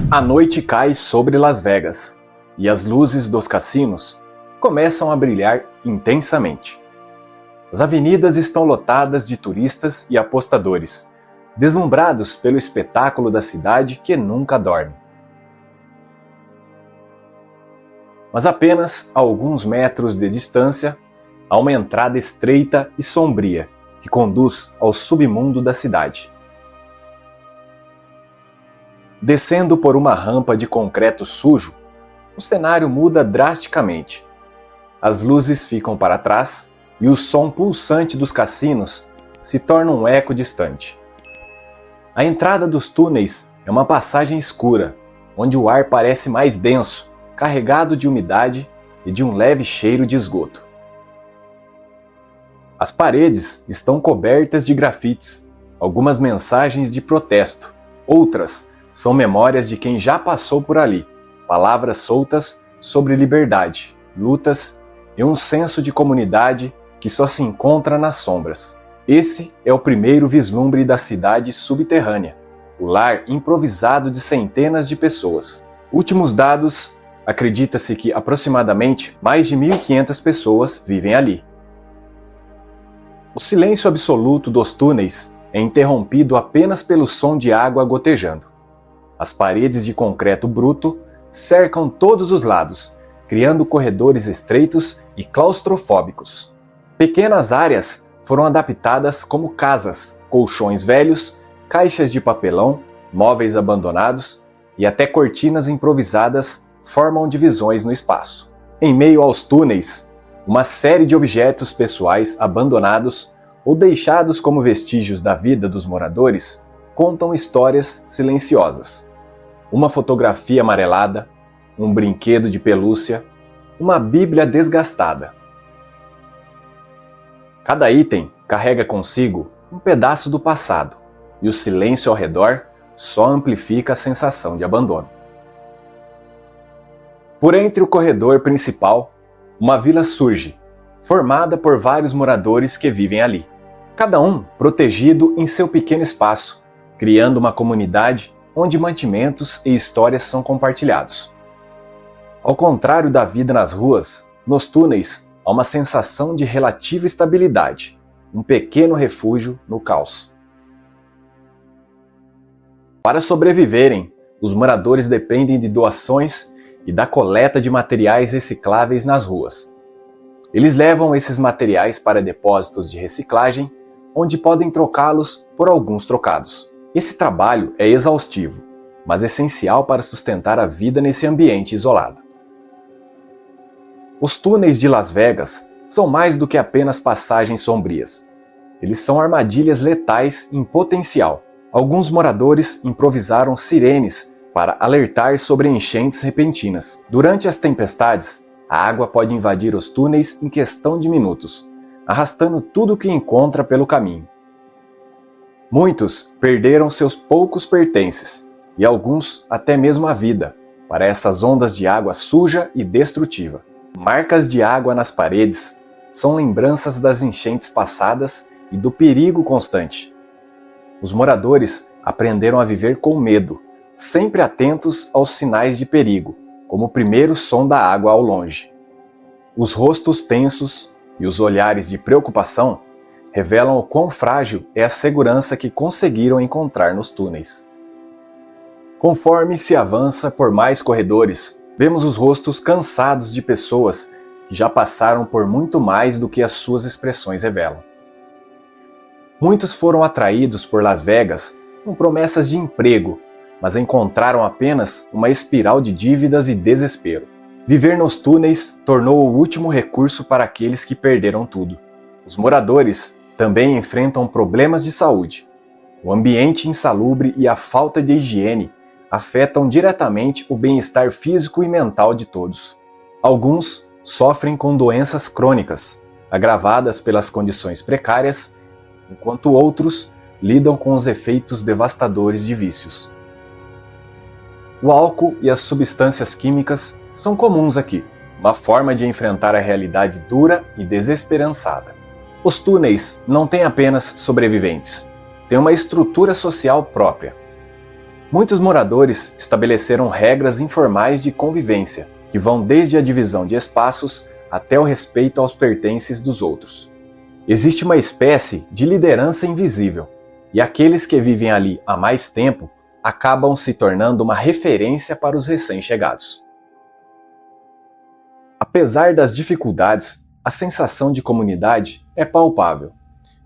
A noite cai sobre Las Vegas e as luzes dos cassinos começam a brilhar intensamente. As avenidas estão lotadas de turistas e apostadores, deslumbrados pelo espetáculo da cidade que nunca dorme. Mas apenas a alguns metros de distância, há uma entrada estreita e sombria que conduz ao submundo da cidade. Descendo por uma rampa de concreto sujo, o cenário muda drasticamente. As luzes ficam para trás e o som pulsante dos cassinos se torna um eco distante. A entrada dos túneis é uma passagem escura, onde o ar parece mais denso, carregado de umidade e de um leve cheiro de esgoto. As paredes estão cobertas de grafites, algumas mensagens de protesto, outras são memórias de quem já passou por ali, palavras soltas sobre liberdade, lutas e um senso de comunidade que só se encontra nas sombras. Esse é o primeiro vislumbre da cidade subterrânea, o lar improvisado de centenas de pessoas. Últimos dados, acredita-se que aproximadamente mais de 1.500 pessoas vivem ali. O silêncio absoluto dos túneis é interrompido apenas pelo som de água gotejando. As paredes de concreto bruto cercam todos os lados, criando corredores estreitos e claustrofóbicos. Pequenas áreas foram adaptadas como casas, colchões velhos, caixas de papelão, móveis abandonados e até cortinas improvisadas formam divisões no espaço. Em meio aos túneis, uma série de objetos pessoais abandonados ou deixados como vestígios da vida dos moradores contam histórias silenciosas. Uma fotografia amarelada, um brinquedo de pelúcia, uma Bíblia desgastada. Cada item carrega consigo um pedaço do passado, e o silêncio ao redor só amplifica a sensação de abandono. Por entre o corredor principal, uma vila surge, formada por vários moradores que vivem ali, cada um protegido em seu pequeno espaço, criando uma comunidade onde mantimentos e histórias são compartilhados. Ao contrário da vida nas ruas, nos túneis há uma sensação de relativa estabilidade, um pequeno refúgio no caos. Para sobreviverem, os moradores dependem de doações e da coleta de materiais recicláveis nas ruas. Eles levam esses materiais para depósitos de reciclagem, onde podem trocá-los por alguns trocados. Esse trabalho é exaustivo, mas essencial para sustentar a vida nesse ambiente isolado. Os túneis de Las Vegas são mais do que apenas passagens sombrias. Eles são armadilhas letais em potencial. Alguns moradores improvisaram sirenes para alertar sobre enchentes repentinas. Durante as tempestades, a água pode invadir os túneis em questão de minutos, arrastando tudo o que encontra pelo caminho. Muitos perderam seus poucos pertences, e alguns até mesmo a vida, para essas ondas de água suja e destrutiva. Marcas de água nas paredes são lembranças das enchentes passadas e do perigo constante. Os moradores aprenderam a viver com medo, sempre atentos aos sinais de perigo, como o primeiro som da água ao longe. Os rostos tensos e os olhares de preocupação revelam o quão frágil é a segurança que conseguiram encontrar nos túneis. Conforme se avança por mais corredores, vemos os rostos cansados de pessoas que já passaram por muito mais do que as suas expressões revelam. Muitos foram atraídos por Las Vegas com promessas de emprego, mas encontraram apenas uma espiral de dívidas e desespero. Viver nos túneis tornou o último recurso para aqueles que perderam tudo. Os moradores também enfrentam problemas de saúde. O ambiente insalubre e a falta de higiene afetam diretamente o bem-estar físico e mental de todos. Alguns sofrem com doenças crônicas, agravadas pelas condições precárias, enquanto outros lidam com os efeitos devastadores de vícios. O álcool e as substâncias químicas são comuns aqui, uma forma de enfrentar a realidade dura e desesperançada. Os túneis não têm apenas sobreviventes, têm uma estrutura social própria. Muitos moradores estabeleceram regras informais de convivência, que vão desde a divisão de espaços até o respeito aos pertences dos outros. Existe uma espécie de liderança invisível, e aqueles que vivem ali há mais tempo acabam se tornando uma referência para os recém-chegados. Apesar das dificuldades, a sensação de comunidade é palpável.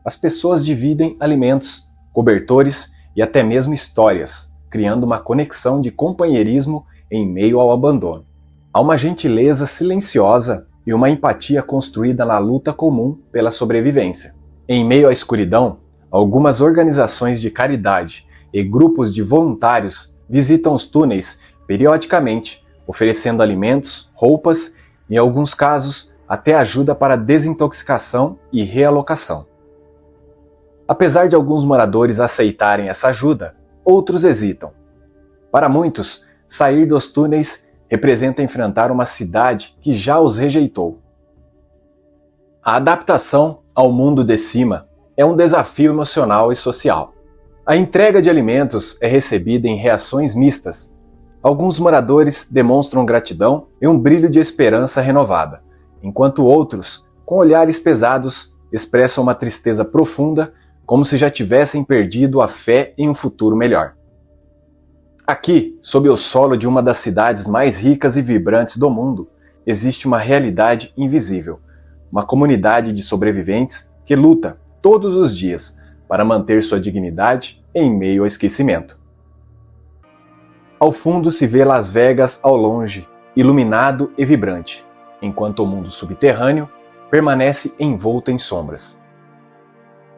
As pessoas dividem alimentos, cobertores e até mesmo histórias, criando uma conexão de companheirismo em meio ao abandono. Há uma gentileza silenciosa e uma empatia construída na luta comum pela sobrevivência. Em meio à escuridão, algumas organizações de caridade e grupos de voluntários visitam os túneis periodicamente, oferecendo alimentos, roupas e, em alguns casos, até ajuda para desintoxicação e realocação. Apesar de alguns moradores aceitarem essa ajuda, outros hesitam. Para muitos, sair dos túneis representa enfrentar uma cidade que já os rejeitou. A adaptação ao mundo de cima é um desafio emocional e social. A entrega de alimentos é recebida em reações mistas. Alguns moradores demonstram gratidão e um brilho de esperança renovada, enquanto outros, com olhares pesados, expressam uma tristeza profunda, como se já tivessem perdido a fé em um futuro melhor. Aqui, sob o solo de uma das cidades mais ricas e vibrantes do mundo, existe uma realidade invisível, uma comunidade de sobreviventes que luta todos os dias para manter sua dignidade em meio ao esquecimento. Ao fundo se vê Las Vegas ao longe, iluminado e vibrante, enquanto o mundo subterrâneo permanece envolto em sombras.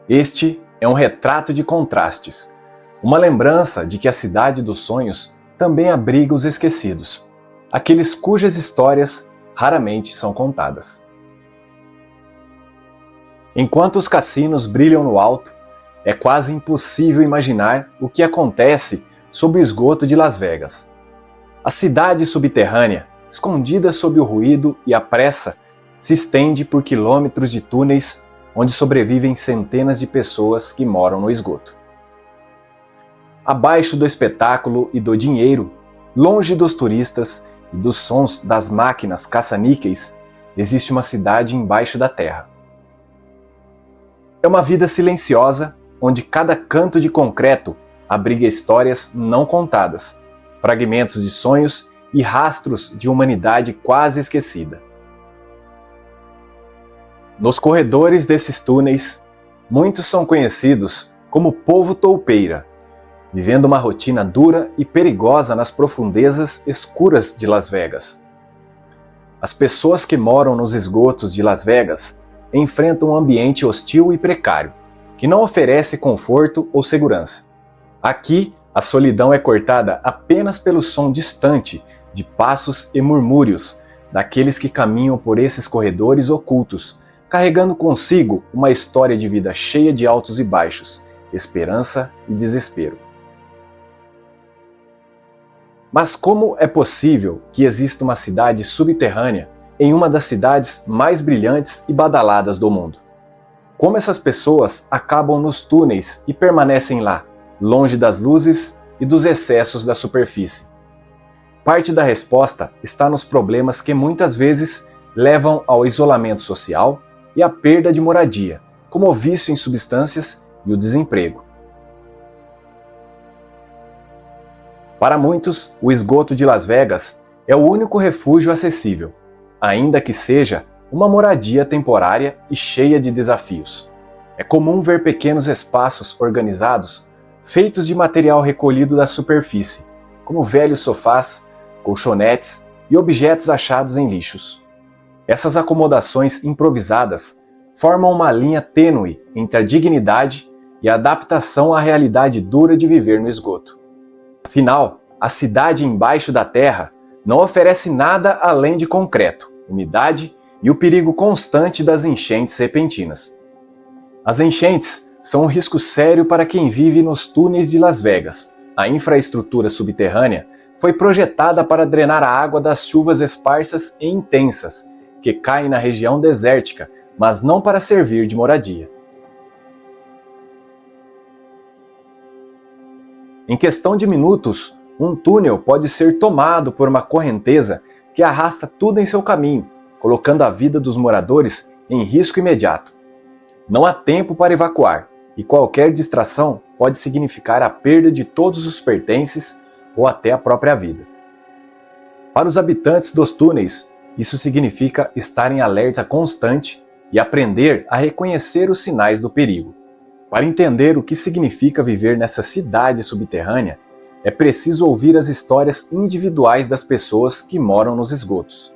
Este é um retrato de contrastes, uma lembrança de que a cidade dos sonhos também abriga os esquecidos, aqueles cujas histórias raramente são contadas. Enquanto os cassinos brilham no alto, é quase impossível imaginar o que acontece sob o esgoto de Las Vegas. A cidade subterrânea, escondida sob o ruído e a pressa, se estende por quilômetros de túneis onde sobrevivem centenas de pessoas que moram no esgoto. Abaixo do espetáculo e do dinheiro, longe dos turistas e dos sons das máquinas caça-níqueis, existe uma cidade embaixo da terra. É uma vida silenciosa, onde cada canto de concreto abriga histórias não contadas, fragmentos de sonhos e rastros de humanidade quase esquecida. Nos corredores desses túneis, muitos são conhecidos como povo toupeira, vivendo uma rotina dura e perigosa nas profundezas escuras de Las Vegas. As pessoas que moram nos esgotos de Las Vegas enfrentam um ambiente hostil e precário, que não oferece conforto ou segurança. Aqui, a solidão é cortada apenas pelo som distante de passos e murmúrios daqueles que caminham por esses corredores ocultos, carregando consigo uma história de vida cheia de altos e baixos, esperança e desespero. Mas como é possível que exista uma cidade subterrânea em uma das cidades mais brilhantes e badaladas do mundo? Como essas pessoas acabam nos túneis e permanecem lá, longe das luzes e dos excessos da superfície? Parte da resposta está nos problemas que muitas vezes levam ao isolamento social e à perda de moradia, como o vício em substâncias e o desemprego. Para muitos, o esgoto de Las Vegas é o único refúgio acessível, ainda que seja uma moradia temporária e cheia de desafios. É comum ver pequenos espaços organizados, feitos de material recolhido da superfície, como velhos sofás, colchonetes e objetos achados em lixos. Essas acomodações improvisadas formam uma linha tênue entre a dignidade e a adaptação à realidade dura de viver no esgoto. Afinal, a cidade embaixo da terra não oferece nada além de concreto, umidade e o perigo constante das enchentes repentinas. As enchentes são um risco sério para quem vive nos túneis de Las Vegas. A infraestrutura subterrânea foi projetada para drenar a água das chuvas esparsas e intensas, que caem na região desértica, mas não para servir de moradia. Em questão de minutos, um túnel pode ser tomado por uma correnteza que arrasta tudo em seu caminho, colocando a vida dos moradores em risco imediato. Não há tempo para evacuar, e qualquer distração pode significar a perda de todos os pertences ou até a própria vida. Para os habitantes dos túneis, isso significa estar em alerta constante e aprender a reconhecer os sinais do perigo. Para entender o que significa viver nessa cidade subterrânea, é preciso ouvir as histórias individuais das pessoas que moram nos esgotos.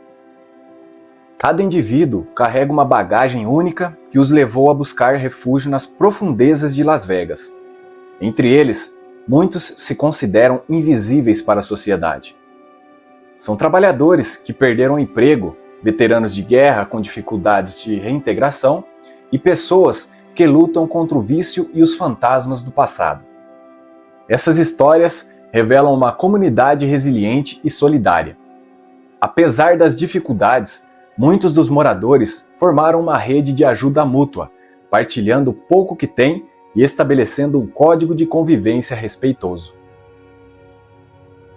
Cada indivíduo carrega uma bagagem única que os levou a buscar refúgio nas profundezas de Las Vegas. Entre eles, muitos se consideram invisíveis para a sociedade. São trabalhadores que perderam o emprego, veteranos de guerra com dificuldades de reintegração e pessoas que lutam contra o vício e os fantasmas do passado. Essas histórias revelam uma comunidade resiliente e solidária. Apesar das dificuldades, muitos dos moradores formaram uma rede de ajuda mútua, partilhando o pouco que têm e estabelecendo um código de convivência respeitoso.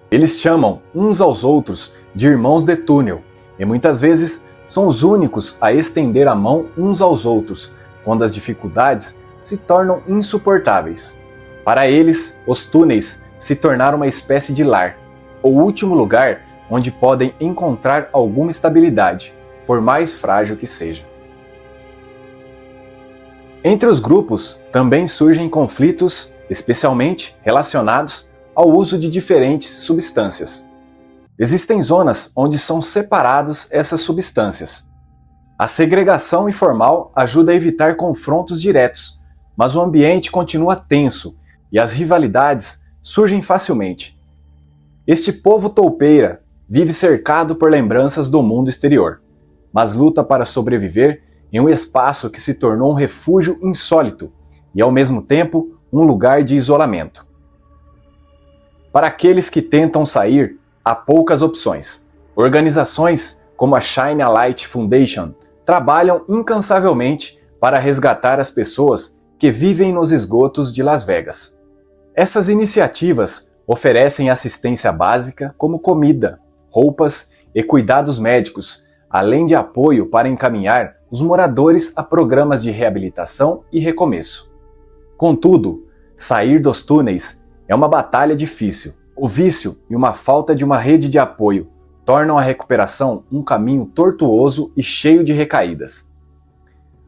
Eles chamam uns aos outros de irmãos de túnel e muitas vezes são os únicos a estender a mão uns aos outros quando as dificuldades se tornam insuportáveis. Para eles, os túneis se tornaram uma espécie de lar, o último lugar onde podem encontrar alguma estabilidade, por mais frágil que seja. Entre os grupos também surgem conflitos, especialmente relacionados ao uso de diferentes substâncias. Existem zonas onde são separadas essas substâncias. A segregação informal ajuda a evitar confrontos diretos, mas o ambiente continua tenso e as rivalidades surgem facilmente. Este povo toupeira vive cercado por lembranças do mundo exterior, mas luta para sobreviver em um espaço que se tornou um refúgio insólito e, ao mesmo tempo, um lugar de isolamento. Para aqueles que tentam sair, há poucas opções. Organizações como a Shine a Light Foundation trabalham incansavelmente para resgatar as pessoas que vivem nos esgotos de Las Vegas. Essas iniciativas oferecem assistência básica como comida, roupas e cuidados médicos, além de apoio para encaminhar os moradores a programas de reabilitação e recomeço. Contudo, sair dos túneis é uma batalha difícil. O vício e uma falta de uma rede de apoio tornam a recuperação um caminho tortuoso e cheio de recaídas.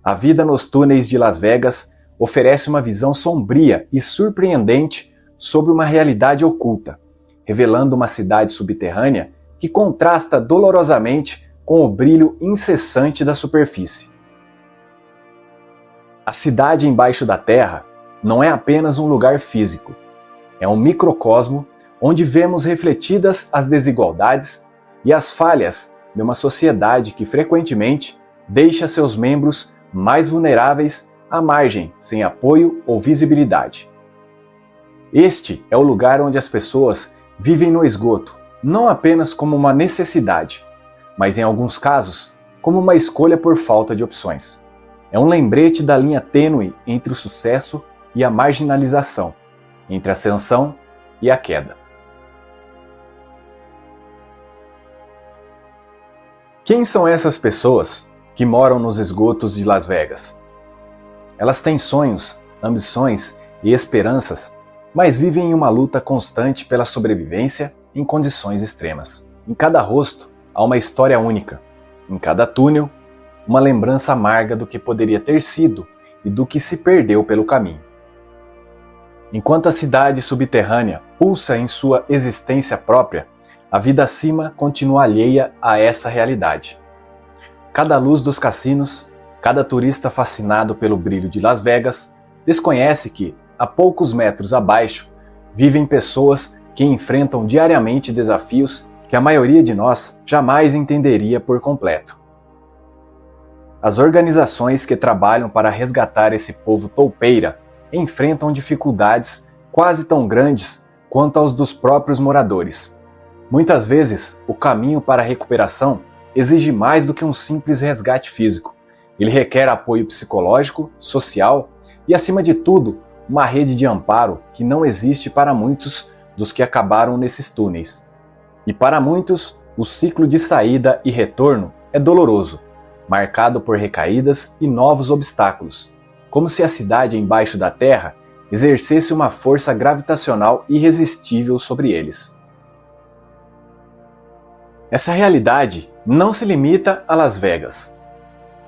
A vida nos túneis de Las Vegas oferece uma visão sombria e surpreendente sobre uma realidade oculta, revelando uma cidade subterrânea que contrasta dolorosamente com o brilho incessante da superfície. A cidade embaixo da terra não é apenas um lugar físico, é um microcosmo onde vemos refletidas as desigualdades e as falhas de uma sociedade que frequentemente deixa seus membros mais vulneráveis à margem, sem apoio ou visibilidade. Este é o lugar onde as pessoas vivem no esgoto, não apenas como uma necessidade, mas em alguns casos, como uma escolha por falta de opções. É um lembrete da linha tênue entre o sucesso e a marginalização, entre a ascensão e a queda. Quem são essas pessoas que moram nos esgotos de Las Vegas? Elas têm sonhos, ambições e esperanças, mas vivem em uma luta constante pela sobrevivência em condições extremas. Em cada rosto há uma história única. Em cada túnel, uma lembrança amarga do que poderia ter sido e do que se perdeu pelo caminho. Enquanto a cidade subterrânea pulsa em sua existência própria, a vida acima continua alheia a essa realidade. Cada luz dos cassinos, cada turista fascinado pelo brilho de Las Vegas, desconhece que, a poucos metros abaixo, vivem pessoas que enfrentam diariamente desafios que a maioria de nós jamais entenderia por completo. As organizações que trabalham para resgatar esse povo toupeira enfrentam dificuldades quase tão grandes quanto aos dos próprios moradores. Muitas vezes, o caminho para a recuperação exige mais do que um simples resgate físico. Ele requer apoio psicológico, social e, acima de tudo, uma rede de amparo que não existe para muitos dos que acabaram nesses túneis. E para muitos, o ciclo de saída e retorno é doloroso, marcado por recaídas e novos obstáculos, como se a cidade embaixo da terra exercesse uma força gravitacional irresistível sobre eles. Essa realidade não se limita a Las Vegas.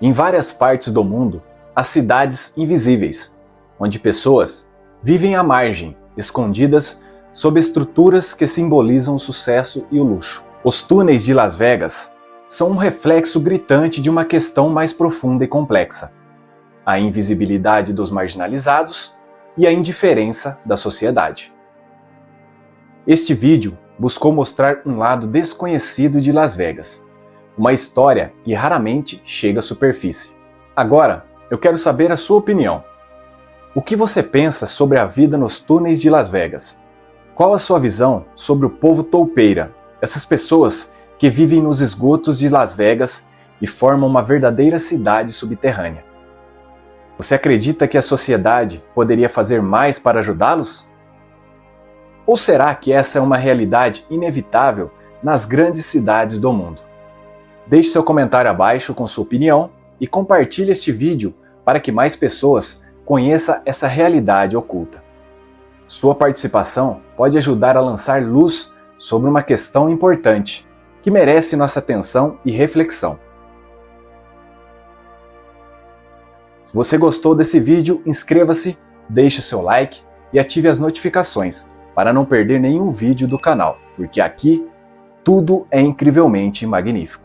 Em várias partes do mundo, há cidades invisíveis, onde pessoas vivem à margem, escondidas sob estruturas que simbolizam o sucesso e o luxo. Os túneis de Las Vegas são um reflexo gritante de uma questão mais profunda e complexa: a invisibilidade dos marginalizados e a indiferença da sociedade. Este vídeo buscou mostrar um lado desconhecido de Las Vegas, uma história que raramente chega à superfície. Agora, eu quero saber a sua opinião. O que você pensa sobre a vida nos túneis de Las Vegas? Qual a sua visão sobre o povo toupeira, essas pessoas que vivem nos esgotos de Las Vegas e formam uma verdadeira cidade subterrânea? Você acredita que a sociedade poderia fazer mais para ajudá-los? Ou será que essa é uma realidade inevitável nas grandes cidades do mundo? Deixe seu comentário abaixo com sua opinião e compartilhe este vídeo para que mais pessoas conheçam essa realidade oculta. Sua participação pode ajudar a lançar luz sobre uma questão importante, que merece nossa atenção e reflexão. Se você gostou desse vídeo, inscreva-se, deixe seu like e ative as notificações para não perder nenhum vídeo do canal, porque aqui tudo é incrivelmente magnífico.